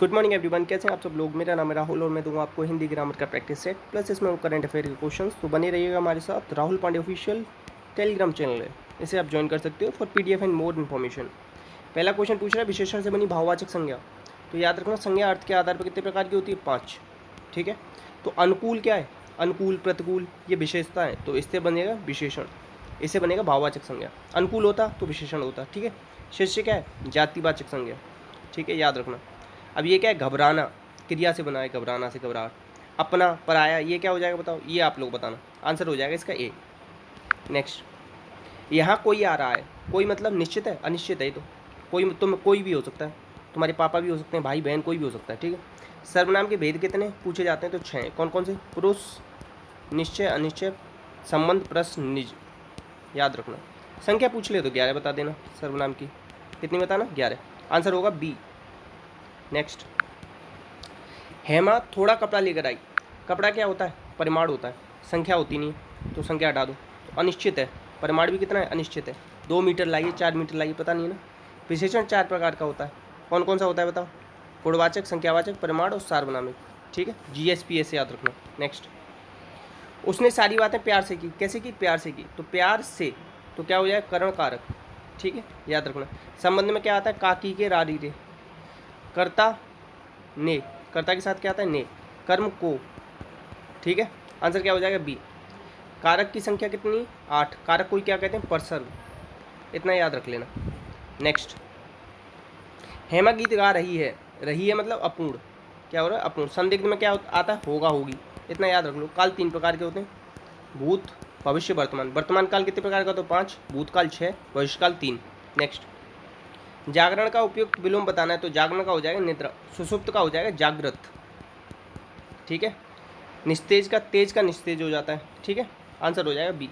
Good morning everyone, कैसे हैं आप सब लोग। मेरा नाम है राहुल और मैं दूंगा आपको हिंदी ग्रामर का प्रैक्टिस सेट प्लस इसमें करंट अफेयर के क्वेश्चंस। तो बने रहिएगा हमारे साथ। Rahul Pandey official Telegram channel है, इसे आप ज्वाइन कर सकते हो for PDF and more information. पहला क्वेश्चन पूछ रहा है विशेषण से बनी भाववाचक संज्ञा। तो याद रखना, संज्ञा अर्थ के आधार पर कितने प्रकार की होती है? 5। ठीक है, तो अनुकूल क्या है? अनुकूल, प्रतिकूल, ये विशेषता है, तो इससे बनेगा विशेषण, इससे बनेगा भाववाचक संज्ञा। अनुकूल होता तो विशेषण होता। ठीक है, शिष्य क्या है? जातिवाचक संज्ञा। ठीक है, याद रखना। अब ये क्या है? घबराना, क्रिया से बना है, घबराना से घबराहट। अपना, पराया, ये क्या हो जाएगा बताओ? ये आप लोग बताना। आंसर हो जाएगा इसका ए। नेक्स्ट, यहाँ कोई आ रहा है। कोई मतलब निश्चित है, अनिश्चित है। तो कोई, तुम कोई भी हो सकता है, तुम्हारे पापा भी हो सकते हैं, भाई बहन कोई भी हो सकता है। ठीक है, सर्वनाम के भेद कितने पूछे जाते हैं? तो 6। कौन कौन से? पुरुष, निश्चय, अनिश्चय, संबंध, प्रश्न, निज। याद रखना। संख्या पूछ ले तो 11 बता देना। सर्वनाम की कितनी बताना? 11। आंसर होगा बी। नेक्स्ट, हेमा थोड़ा कपड़ा लेकर आई। कपड़ा क्या होता है? परिमाण होता है, संख्या होती नहीं है, तो संख्या हटा दो। तो अनिश्चित है, परिमाण भी कितना है? अनिश्चित है। 2 मीटर लाइए, 4 मीटर लाइए, पता नहीं है ना। विशेषण 4 प्रकार का होता है। कौन कौन सा होता है बताओ? गुणवाचक, संख्यावाचक, परिमाण और सार्वनामिक। ठीक है, जीएसपीएस याद रखना। नेक्स्ट, उसने सारी बातें प्यार से की। कैसे की? प्यार से की। तो प्यार से, तो क्या हो जाएगा? करण कारक। ठीक है, याद रखना। संबंध में क्या आता है? काकी के, रारी रे। कर्ता, ने, कर्ता के साथ क्या आता है? ने। कर्म को। ठीक है, आंसर क्या हो जाएगा? बी। कारक की संख्या कितनी? 8। कारक को क्या कहते हैं? परसर्ग। इतना याद रख लेना। नेक्स्ट, हेमा गीत गा रही है। रही है मतलब अपूर्ण। क्या हो रहा है? अपूर्ण। संदिग्ध में क्या आता है? होगा, होगी। इतना याद रख लो। काल 3 प्रकार के होते हैं, भूत, भविष्य, वर्तमान। वर्तमान काल कितने प्रकार का? तो 5। भूतकाल 6, भविष्यकाल 3। नेक्स्ट, जागरण का उपयुक्त विलोम बताना है। तो जागरण का हो जाएगा निद्रा, सुषुप्त का हो जाएगा जागृत। ठीक है, निस्तेज का, तेज का निस्तेज हो जाता है। ठीक है, आंसर हो जाएगा बी।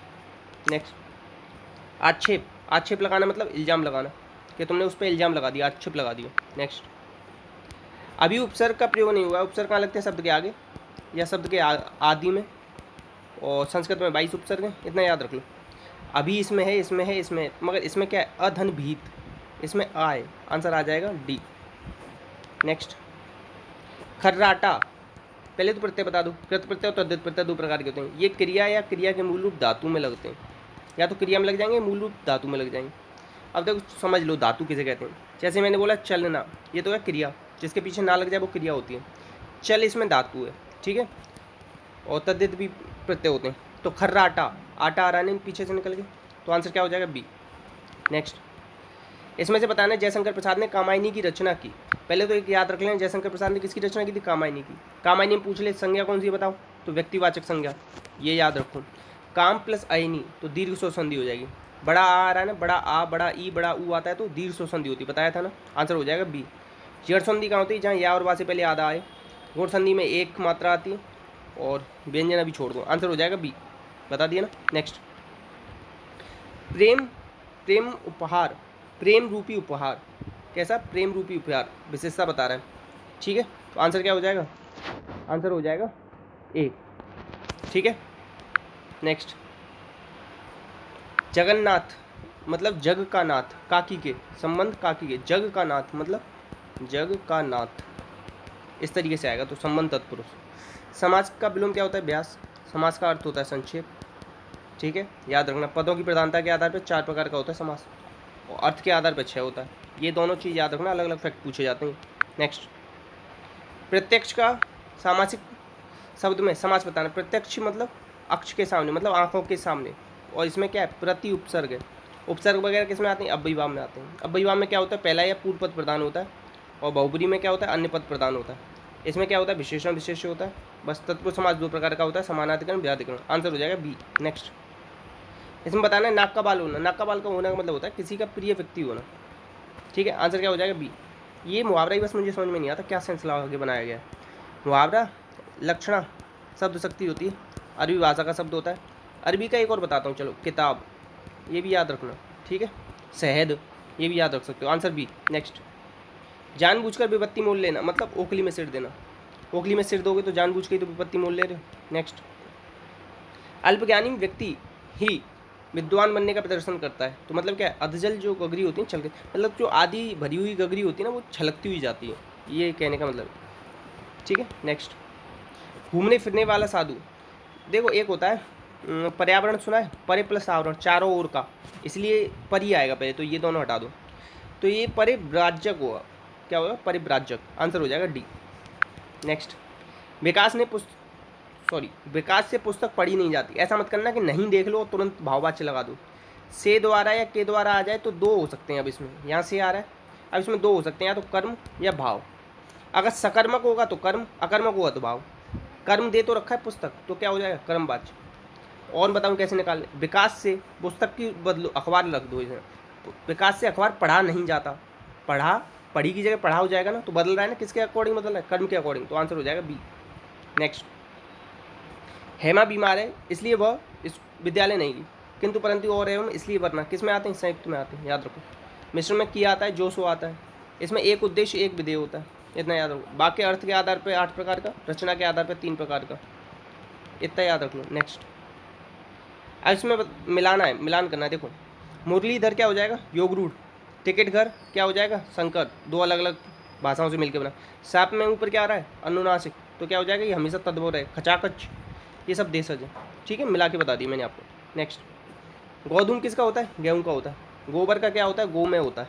नेक्स्ट, आक्षेप। आक्षेप लगाना मतलब इल्जाम लगाना, कि तुमने उस पर इल्जाम लगा दिया, आक्षेप लगा दिया। नेक्स्ट, अभी उपसर्ग का प्रयोग नहीं हुआ। उपसर्ग कहाँ लगते हैं? शब्द के आगे या शब्द के आदि में, और संस्कृत में 22 उपसर्ग हैं। इतना याद रख लो। अभी इसमें है, इसमें है, इसमें है, मगर इसमें क्या है? अधन भीत, इसमें आ है। आंसर आ जाएगा डी। नेक्स्ट, खर्राटा। पहले तो प्रत्यय बता दो। कृत प्रत्यय और तद्धित प्रत्यय 2 प्रकार के होते हैं। ये क्रिया या क्रिया के मूल रूप धातु में लगते हैं। या तो क्रिया में लग जाएंगे, मूल रूप धातु में लग जाएंगे। अब देखो समझ लो धातु किसे कहते हैं। जैसे मैंने बोला चलना, ये तो है क्रिया, जिसके पीछे ना लग जाए वो क्रिया होती है। चल इसमें धातु है। ठीक है, और तद्धित भी प्रत्यय होते हैं। तो खर्राटा, आटा आ रहा है पीछे से निकल के, तो आंसर क्या हो जाएगा? बी। नेक्स्ट, इसमें से बताना जयशंकर प्रसाद ने कामायनी की रचना की। पहले तो एक याद रख लें, जयशंकर प्रसाद ने किसकी रचना की थी? कामायनी की। कामायनी में पूछ ले संज्ञा कौन सी बताओ? तो व्यक्तिवाचक संज्ञा, ये याद रखो। काम प्लस अयनी, तो दीर्घ स्व संधि हो जाएगी। बड़ा आ रहा है ना, बड़ा आ, बड़ा ई, बड़ा ऊ आता है, तो दीर्घ स्व संधि होती है, बताया था ना। आंसर हो जाएगा बी। जड़ संधि कहाँ होती है? जहाँ या और वा से पहले आधा आए। गुण संधि में एक मात्रा आती है, और व्यंजन अभी छोड़ दो। आंसर हो जाएगा बी, बता दिया ना। नेक्स्ट, प्रेम, प्रेम उपहार, प्रेम रूपी उपहार। कैसा? प्रेम रूपी उपहार, विशेषता बता रहा है। ठीक है, तो आंसर क्या हो जाएगा? आंसर हो जाएगा ए। ठीक है, नेक्स्ट, जगन्नाथ मतलब जग का नाथ, काकी के, संबंध काकी के, जग का नाथ मतलब जग का नाथ, इस तरीके से आएगा, तो संबंध तत्पुरुष। समास का विलोम क्या होता है? व्यास। समास का अर्थ होता है संक्षेप। ठीक है, याद रखना। पदों की प्रधानता के आधार पर 4 प्रकार का होता है समास, और अर्थ के आधार पर 6 होता है। ये दोनों चीज़ याद रखना, अलग अलग फैक्ट पूछे जाते हैं। नेक्स्ट, प्रत्यक्ष का सामासिक शब्द में समास बताना। प्रत्यक्ष मतलब अक्ष के सामने, मतलब आंखों के सामने, और इसमें क्या है? प्रति उपसर्ग है। उपसर्ग वगैरह किस में आते हैं? अव्ययीभाव में आते हैं। अव्ययीभाव में क्या होता है? पहला या पूर्व पद प्रदान होता है, और बहुब्री में क्या होता है? अन्य पद प्रदान होता है। इसमें क्या होता है? विशेषण विशेष्य होता है। बस तत्पुरुष समास 2 प्रकार का होता है, समानाधिकरण, व्याधिकरण। आंसर हो जाएगा बी। नेक्स्ट, इसमें बताना है नाक का बाल होना। नाक का बाल का होने का मतलब होता है किसी का प्रिय व्यक्ति होना। ठीक है, आंसर क्या हो जाएगा? बी। ये मुहावरा ही बस मुझे समझ में नहीं आता क्या सेंस लगा के बनाया गया है। मुहावरा लक्षणा शब्द शक्ति होती है, अरबी भाषा का शब्द होता है। अरबी का एक और बताता हूँ, चलो, किताब, ये भी याद रखना। ठीक है, शहद, ये भी याद रख सकते हो। Answer B. नेक्स्ट, जानबूझकर विपत्ति मोल लेना मतलब ओखली में सिर देना। ओखली में सिर दोगे तो जानबूझ के ही तो विपत्ति मोल ले रहे हो। नेक्स्ट, अल्पज्ञानी व्यक्ति ही विद्वान बनने का प्रदर्शन करता है। तो मतलब क्या है? अधजल जो गगरी होती है छलक, मतलब जो आधी भरी हुई गगरी होती है ना, वो छलकती हुई जाती है। ये कहने का मतलब, ठीक है। नेक्स्ट, घूमने फिरने वाला साधु। देखो एक होता है पर्यावरण, सुना है, परे प्लस आवरण, चारों ओर का, इसलिए परी आएगा पहले, तो ये दोनों हटा दो, तो ये परिव्राजक होगा। क्या होगा? परिव्राजक। आंसर हो जाएगा डी। नेक्स्ट, विकास ने विकास से पुस्तक पढ़ी नहीं जाती। ऐसा मत करना कि नहीं देख लो और तुरंत भाववाच्य लगा दो। से द्वारा या के द्वारा आ जाए तो दो हो सकते हैं। अब इसमें यहाँ से आ रहा है, अब इसमें दो हो सकते हैं, या तो कर्म या भाव। अगर सकर्मक होगा तो कर्म, अकर्मक होगा तो भाव। कर्म दे तो रखा है पुस्तक, तो क्या हो जाएगा? कर्मवाच्य। और बताऊँ कैसे निकालने? विकास से पुस्तक की बदलो अखबार रख दो इसमें। विकास से अखबार पढ़ा नहीं जाता, पढ़ी की जगह पढ़ा हो जाएगा ना, तो बदल रहा है ना, किसके अकॉर्डिंग बदल रहा है? कर्म के अकॉर्डिंग, तो आंसर हो जाएगा बी। नेक्स्ट, हेमा बीमार है इसलिए वह इस विद्यालय नहीं गई, किंतु परंतु और एवं इसलिए वरना किस में आते हैं? संयुक्त में आते हैं, याद रखो। मिश्रण में किया आता है, जो सो आता है। इसमें एक उद्देश्य एक विधेय होता है, इतना याद रखो। वाक्य अर्थ के आधार पर 8 प्रकार का, रचना के आधार पर 3 प्रकार का, इतना याद रख लो। नेक्स्ट, अब इसमें मिलाना है, मिलान करना है। देखो, मुरलीधर क्या हो जाएगा? योगरूढ़। टिकट घर क्या हो जाएगा? संकर, दो अलग अलग भाषाओं से मिलकर बना। साप में ऊपर क्या आ रहा है? अनुनासिक, तो क्या हो जाएगा? ये हमेशा तद्भव रहे। खचाखच, ये सब देशज है, ठीक है, मिला के बता दी मैंने आपको। नेक्स्ट, गोधूम किसका होता है? गेहूं का होता है। गोबर का क्या होता है? गो में होता है।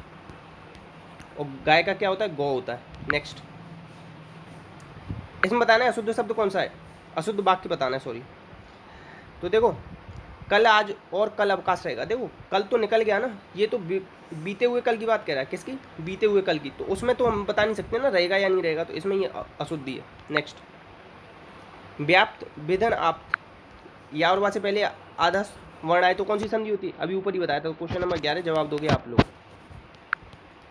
और गाय का क्या होता है? गौ होता है। नेक्स्ट, इसमें बताना है अशुद्ध शब्द कौन सा है, अशुद्ध वाक्य बताना है, सॉरी। तो देखो, कल, आज और कल अवकाश रहेगा। देखो कल तो निकल गया ना, ये तो बीते हुए कल की बात कह रहा है। किसकी? बीते हुए कल की। तो उसमें तो हम बता नहीं सकते ना रहेगा या नहीं रहेगा, तो इसमें ये अशुद्धि है। नेक्स्ट, व्याप्त, विधन, आप्त, या और वहाँ से पहले आधा वर्ण आए तो कौन सी संधि होती है? अभी ऊपर ही बताया था, क्वेश्चन नंबर 11 जवाब दोगे आप लोग।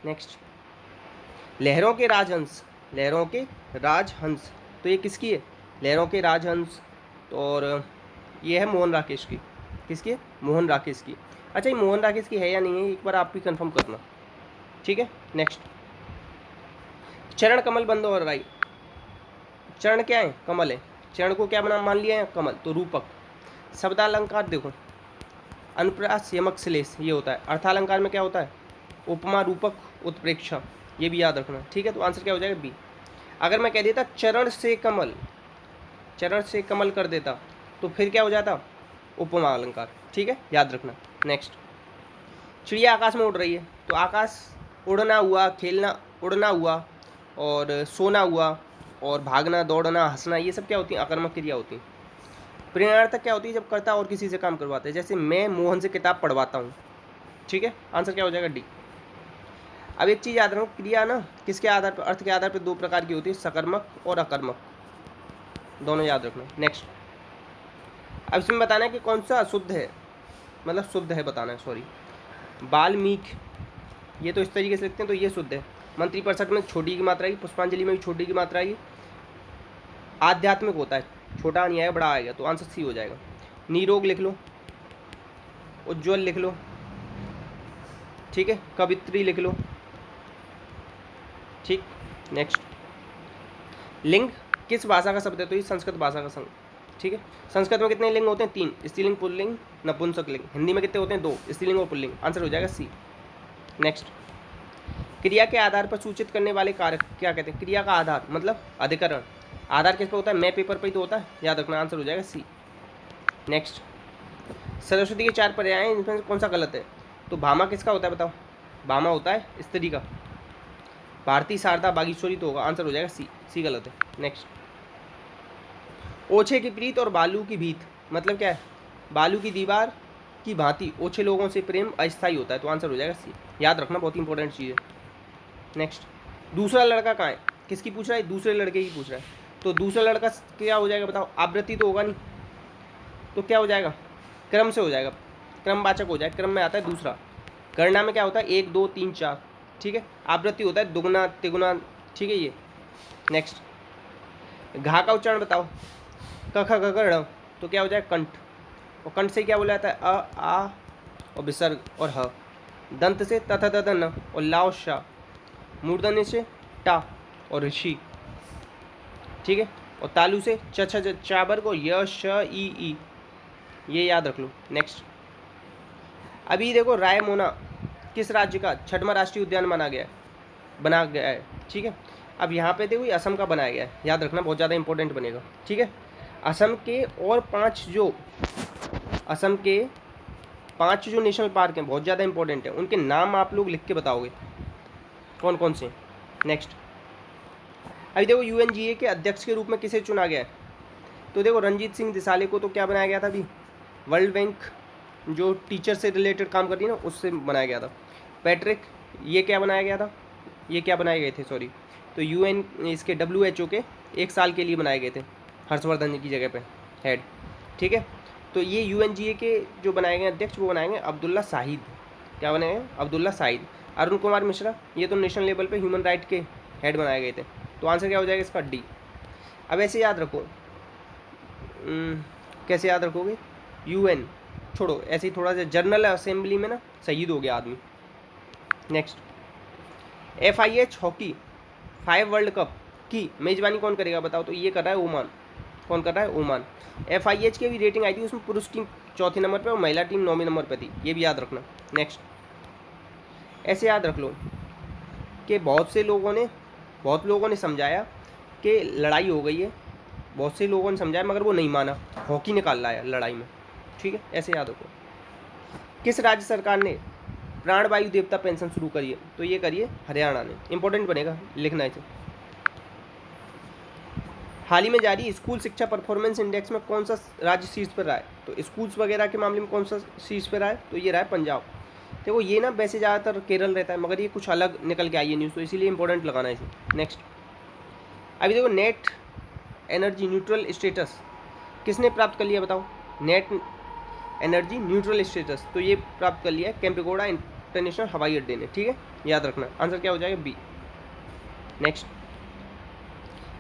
नेक्स्ट, लहरों के राजहंस, लहरों के राजहंस, तो ये किसकी है? लहरों के राजहंस, तो और ये है मोहन राकेश की। किसकी है? मोहन राकेश की। अच्छा, ये मोहन राकेश की है या नहीं है, एक बार आप भी कंफर्म करना, ठीक है। नेक्स्ट, चरण कमल बंदो और राई। चरण क्या है? कमल है। चरण को क्या बना मान लिया है? कमल, तो रूपक। शब्दालंकार देखो, अनुप्रास, यमक, श्लेष, ये होता है। अर्थालंकार में क्या होता है? उपमा, रूपक, उत्प्रेक्षा, ये भी याद रखना, ठीक है। तो आंसर क्या हो जाएगा? बी। अगर मैं कह देता चरण से कमल, चरण से कमल कर देता, तो फिर क्या हो जाता? उपमा अलंकार, ठीक है, याद रखना। नेक्स्ट, चिड़िया आकाश में उड़ रही है, तो आकाश, उड़ना हुआ, खेलना, उड़ना हुआ, और सोना हुआ, और भागना, दौड़ना, हंसना, ये सब क्या होती है? आकर्मक क्रिया होती है। प्रेरणार्थक क्या होती है? जब कर्ता और किसी से काम करवाते हैं, जैसे मैं मोहन से किताब पढ़वाता हूँ, ठीक है। आंसर क्या हो जाएगा? डी। अब एक चीज़ याद रखो, क्रिया ना किसके आधार पर? अर्थ के आधार पर दो प्रकार की होती है, सकर्मक और अकर्मक, दोनों याद रखना। नेक्स्ट, अब इसमें बताना है कि कौन सा शुद्ध है, मतलब शुद्ध है बताना है, सॉरी। बाल्मीक, ये तो इस तरीके से लिखते हैं, तो ये शुद्ध है। मंत्रिपरिषद में छोटी की मात्रा आएगी, पुष्पांजलि में भी छोटी की मात्रा आएगी। आध्यात्मिक होता है, छोटा नहीं आएगा, बड़ा आएगा, तो आंसर सी हो जाएगा। निरोग लिख लो, उज्ज्वल लिख लो, ठीक है, कवित्री लिख लो, ठीक। नेक्स्ट, लिंग किस भाषा का शब्द है? तो ये संस्कृत भाषा का संग, ठीक है। संस्कृत में कितने लिंग होते हैं? 3, स्त्रीलिंग, पुल्लिंग, नपुंसक लिंग। हिंदी में कितने होते हैं? 2, स्त्रीलिंग और पुल्लिंग। आंसर हो जाएगा सी। नेक्स्ट, क्रिया के आधार पर सूचित करने वाले कारक क्या कहते हैं? क्रिया का आधार मतलब अधिकरण। आधार किस पर होता है? मैं पेपर पर ही तो होता है, याद रखना। आंसर हो जाएगा सी। नेक्स्ट, सरस्वती के 4 पर्याय हैं, इनमें से कौन सा गलत है? तो भामा किसका होता है बताओ? भामा होता है स्त्री का। भारती, शारदा, बागेश्वरी तो होगा, आंसर हो जाएगा सी। सी गलत है। नेक्स्ट, ओछे की प्रीत और बालू की भीत मतलब क्या है? बालू की दीवार की भांति ओछे लोगों से प्रेम अस्थायी होता है, तो आंसर हो जाएगा सी। याद रखना, बहुत इंपॉर्टेंट चीज़ है। नेक्स्ट, दूसरा लड़का कहाँ है? किसकी पूछ रहा है? दूसरे लड़के की पूछ रहा है, तो दूसरा लड़का क्या हो जाएगा बताओ? आवृत्ति तो होगा नहीं, तो क्या हो जाएगा? क्रम से हो जाएगा, क्रमवाचक हो जाएगा, क्रम में आता है दूसरा। गणना में क्या होता है? 1 2 3 4, ठीक है। आवृत्ति होता है दुगुना तिगुना, ठीक है ये। नेक्स्ट, घा का उच्चारण बताओ। क ख ग घ ङ, तो क्या हो जाएगा? कंठ। और कंठ से क्या बोला जाता है? अ आ और विसर्ग और ह। दंत से त थ द ध न और ला और शा। मूर्धन्य से टा और ऋषि, ठीक है। और तालु से च छ चा वर्ग और य श ई, ये याद रख लो। नेक्स्ट, अभी देखो, रायमोना किस राज्य का 6वां राष्ट्रीय उद्यान बना गया है, ठीक है। अब यहाँ पे देखो ये असम का बनाया गया है, याद रखना, बहुत ज़्यादा इंपॉर्टेंट बनेगा, ठीक है। असम के और 5 जो नेशनल पार्क हैं बहुत ज़्यादा इंपॉर्टेंट है, उनके नाम आप लोग लिख के बताओगे कौन कौन से। नेक्स्ट, अभी देखो UNGA के अध्यक्ष के रूप में किसे चुना गया है, तो देखो रणजीत सिंह दिसाले को तो क्या बनाया गया था अभी, वर्ल्ड बैंक जो टीचर से रिलेटेड काम करती है ना, उससे बनाया गया था। पैट्रिक, ये क्या बनाया गया था, ये क्या बनाए गए थे सॉरी, तो UN इसके WHO के 1 साल के लिए बनाए गए थे, हर्षवर्धन जी की जगह पे हेड, ठीक है। तो ये UNGA के जो बनाए गए अध्यक्ष वो बनाए गए अब्दुल्ला शाहिद, क्या बनाए गए, अब्दुल्ला शाहिद। अरुण कुमार मिश्रा, ये तो नेशनल लेवल पे ह्यूमन राइट के हेड बनाए गए थे, तो आंसर क्या हो जाएगा इसका D। अब ऐसे याद रखो, कैसे याद रखोगे, UN छोड़ो, ऐसे ही थोड़ा सा जनरल असेंबली में ना शहीद हो गया आदमी। Next, FIH hockey 5 world cup की मेजबानी कौन करेगा बताओ, तो ये कर रहा है ओमान, कौन कर रहा है, ओमान। FIH की भी रेटिंग आई थी, उसमें पुरुष टीम 4थे नंबर पर और महिला टीम 9वें नंबर पर थी, ये भी याद रखना। नेक्स्ट, ऐसे याद रख लो कि बहुत लोगों ने समझाया कि लड़ाई हो गई है, बहुत से लोगों ने समझाया मगर वो नहीं माना, हॉकी निकाल लाया लड़ाई में, ठीक है, ऐसे याद रखो। किस राज्य सरकार ने प्राणवायु देवता पेंशन शुरू करी है, तो ये करिए हरियाणा ने, इंपॉर्टेंट बनेगा, लिखना है इसे। हाल ही में जारी स्कूल शिक्षा परफॉर्मेंस इंडेक्स में कौन सा राज्य शीर्ष पर रहा है, तो स्कूल्स वगैरह के मामले में कौन सा शीर्ष पर रहा है, तो ये रहा है पंजाब। देखो ये ना वैसे ज़्यादातर केरल रहता है, मगर ये कुछ अलग निकल के आई है न्यूज़, तो इसीलिए इंपॉर्टेंट लगाना है इसे। नेक्स्ट, अभी देखो नेट एनर्जी न्यूट्रल स्टेटस किसने प्राप्त कर लिया बताओ, नेट एनर्जी न्यूट्रल स्टेटस, तो ये प्राप्त कर लिया है केम्पेगौड़ा इंटरनेशनल हवाई अड्डे ने, ठीक है, याद रखना, आंसर क्या हो जाएगा B। नेक्स्ट,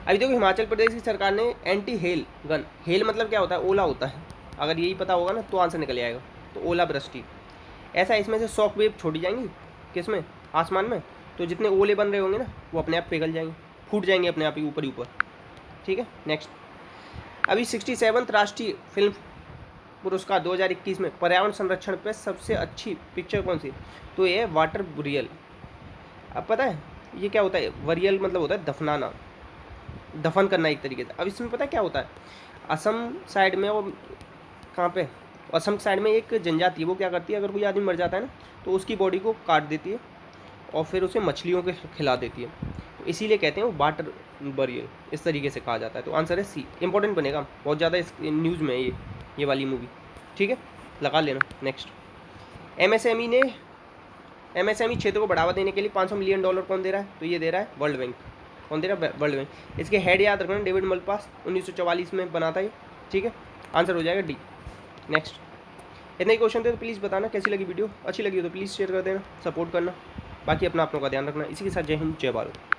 अभी देखो हिमाचल प्रदेश की सरकार ने एंटी हेल गन, हेल मतलब क्या होता है, ओला होता है, अगर यही पता होगा ना तो आंसर निकल आएगा, तो ओला वृष्टि, ऐसा इसमें से शॉक वेव छोड़ी जाएंगी किसमें, आसमान में, तो जितने ओले बन रहे होंगे ना वो अपने आप पिघल जाएंगे, फूट जाएंगे अपने आप ही ऊपर ही ऊपर, ठीक है। नेक्स्ट, अभी 67वां राष्ट्रीय फिल्म पुरस्कार 2021 में पर्यावरण संरक्षण पे सबसे अच्छी पिक्चर कौन सी, तो ये है वाटर बुरियल। अब पता है ये क्या होता है, वरियल मतलब होता है दफनाना, दफन करना एक तरीके से। अब इसमें पता है क्या होता है, असम साइड में और कहाँ पे, असम साइड में एक जनजाति है, वो क्या करती है, अगर कोई आदमी मर जाता है ना तो उसकी बॉडी को काट देती है और फिर उसे मछलियों के खिला देती है, तो इसीलिए कहते हैं वो वाटर बरियल, इस तरीके से कहा जाता है, तो आंसर है C, इंपॉर्टेंट बनेगा, बहुत ज़्यादा इस न्यूज़ में है ये वाली मूवी, ठीक है, लगा लेना। नेक्स्ट, MSME क्षेत्र को बढ़ावा देने के लिए $500 मिलियन कौन दे रहा है, तो ये दे रहा है वर्ल्ड बैंक, कौन दे रहा है, वर्ल्ड बैंक। इसके हेड याद रखना, डेविड मलपास 1944 में बना था ये, ठीक है, आंसर हो जाएगा D। नेक्स्ट, इतने ही क्वेश्चन थे, तो प्लीज़ बताना कैसी लगी वीडियो, अच्छी लगी हो तो प्लीज़ शेयर कर देना, सपोर्ट करना, बाकी अपना आप लोगों का ध्यान रखना। इसी के साथ जय हिंद, जय भारत।